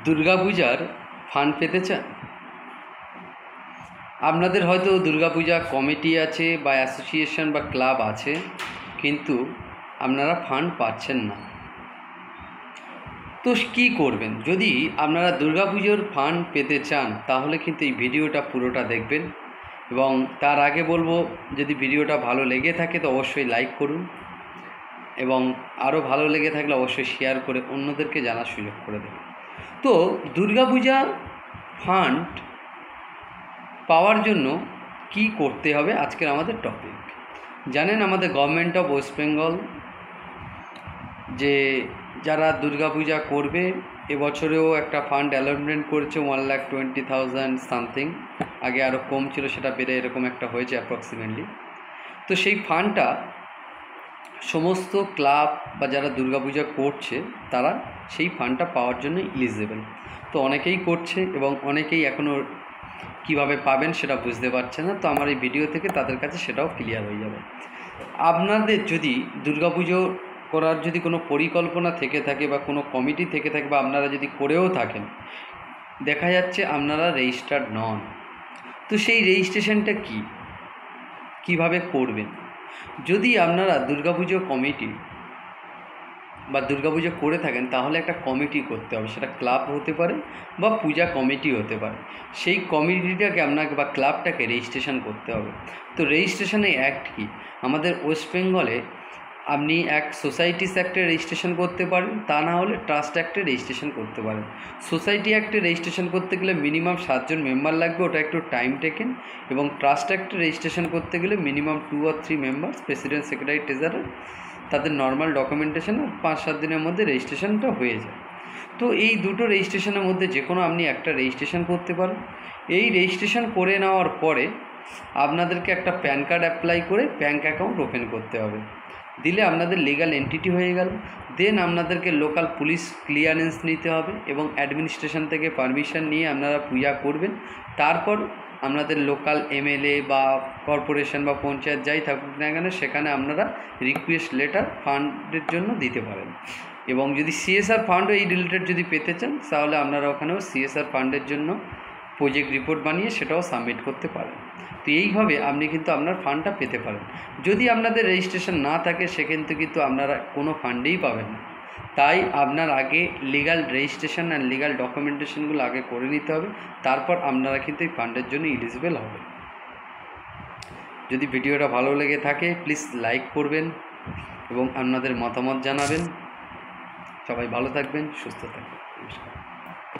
দুর্গাপূজার ফান্ড পেতে চান? আপনাদের হয়তো দুর্গাপূজা কমিটি আছে বা অ্যাসোসিয়েশন বা ক্লাব আছে, কিন্তু আপনারা ফান্ড পাচ্ছেন না। তো কী করবেন? যদি আপনারা দুর্গাপুজোর ফান্ড পেতে চান তাহলে কিন্তু এই ভিডিওটা পুরোটা দেখবেন। এবং তার আগে বলবো, যদি ভিডিওটা ভালো লেগে থাকে তো অবশ্যই লাইক করুন, এবং আরও ভালো লেগে থাকলে অবশ্যই শেয়ার করে অন্যদেরকে জানার সুযোগ করে দেবেন। তো দুর্গাপূজা ফান্ড পাওয়ার জন্য কি করতে হবে আজকের আমাদের টপিক। জানেন, আমাদের গভর্নমেন্ট অফ ওয়েস্ট বেঙ্গল যে যারা দুর্গাপূজা করবে এবছরেও একটা ফান্ড অ্যালটমেন্ট করেছে 1,20,000 সামথিং। আগে আরও কম ছিল, সেটা বেড়ে এরকম একটা হয়েছে অ্যাপ্রক্সিমেটলি। তো সেই ফান্ডটা সমস্ত ক্লাব বা যারা দুর্গাপূজা করছে তারা সেই ফান্ডটা পাওয়ার জন্য এলিজিবল। তো অনেকেই করছে এবং অনেকেই এখনও কিভাবে পাবেন সেটা বুঝতে পারছে না। তো আমার এই ভিডিও থেকে তাদের কাছে সেটাও ক্লিয়ার হয়ে যাবে। আপনাদের যদি দুর্গাপুজো করার যদি কোনো পরিকল্পনা থেকে থাকে বা কোনো কমিটি থেকে থাকে বা আপনারা যদি করেও থাকেন, দেখা যাচ্ছে আপনারা রেজিস্টার্ড নন। তো সেই রেজিস্ট্রেশনটা কিভাবে করবেন? যদি আপনারা দুর্গাপুজো কমিটি বা দুর্গাপুজো করে থাকেন তাহলে একটা কমিটি করতে হবে। সেটা ক্লাব হতে পারে বা পূজা কমিটি হতে পারে। সেই কমিটিটাকে আপনাকে বা ক্লাবটাকে রেজিস্ট্রেশন করতে হবে। তো রেজিস্ট্রেশনে অ্যাক্ট কি? আমাদের ওয়েস্ট বেঙ্গলে আপনি এক সোসাইটিস অ্যাক্টে রেজিস্ট্রেশন করতে পারেন, তা না হলে ট্রাস্ট অ্যাক্টে রেজিস্ট্রেশন করতে পারেন। সোসাইটি অ্যাক্টে রেজিস্ট্রেশন করতে গেলে মিনিমাম 7 জন মেম্বার লাগবে, ওটা একটু টাইম টেকেন। এবং ট্রাস্ট অ্যাক্টে রেজিস্ট্রেশন করতে গেলে minimum 2 or 3 members, president, secretary, treasurer, তাদের নর্মাল ডকুমেন্টেশন 5-7 দিনের মধ্যে রেজিস্ট্রেশনটা হয়ে যায়। তো এই দুটো রেজিস্ট্রেশনের মধ্যে যে কোনো আপনি একটা রেজিস্ট্রেশন করতে পারেন। এই রেজিস্ট্রেশন করে নেওয়ার পরে আপনাদেরকে একটা প্যান কার্ড অ্যাপ্লাই করে ব্যাঙ্ক অ্যাকাউন্ট ওপেন করতে হবে। দিলে আপনাদের লিগ্যাল এন্টিটি হয়ে গেল। দেন আপনাদেরকে লোকাল পুলিশ ক্লিয়ারেন্স নিতে হবে এবং অ্যাডমিনিস্ট্রেশন থেকে পারমিশন নিয়ে আপনারা পূজা করবেন। তারপর আপনাদের লোকাল এমএলএ বা কর্পোরেশন বা পঞ্চায়েত যাই থাকুক না কেন, সেখানে আপনারা রিকোয়েস্ট লেটার ফান্ডের জন্য দিতে পারেন। এবং যদি সিএসআর ফান্ডও এই রিলেটেড যদি পেতে চান তাহলে আপনারা ওখানেও সিএসআর ফান্ডের জন্য প্রজেক্ট রিপোর্ট বানিয়ে সেটাও সাবমিট করতে পারেন। তো এইভাবে আপনি কিন্তু আপনার ফান্ডটা পেতে পারেন। যদি আপনাদের রেজিস্ট্রেশন না থাকে সেক্ষেত্রে কিন্তু আপনারা কোনো ফান্ডেই পাবেন না। তাই আপনার আগে লিগ্যাল রেজিস্ট্রেশন অ্যান্ড লিগ্যাল ডকুমেন্টেশনগুলো আগে করে নিতে হবে, তারপর আপনারা কিন্তু এই ফান্ডের জন্য এলিজিবল হবে। যদি ভিডিওটা ভালো লেগে থাকে প্লিজ লাইক করবেন এবং আপনাদের মতামত জানাবেন। সবাই ভালো থাকবেন, সুস্থ থাকবেন।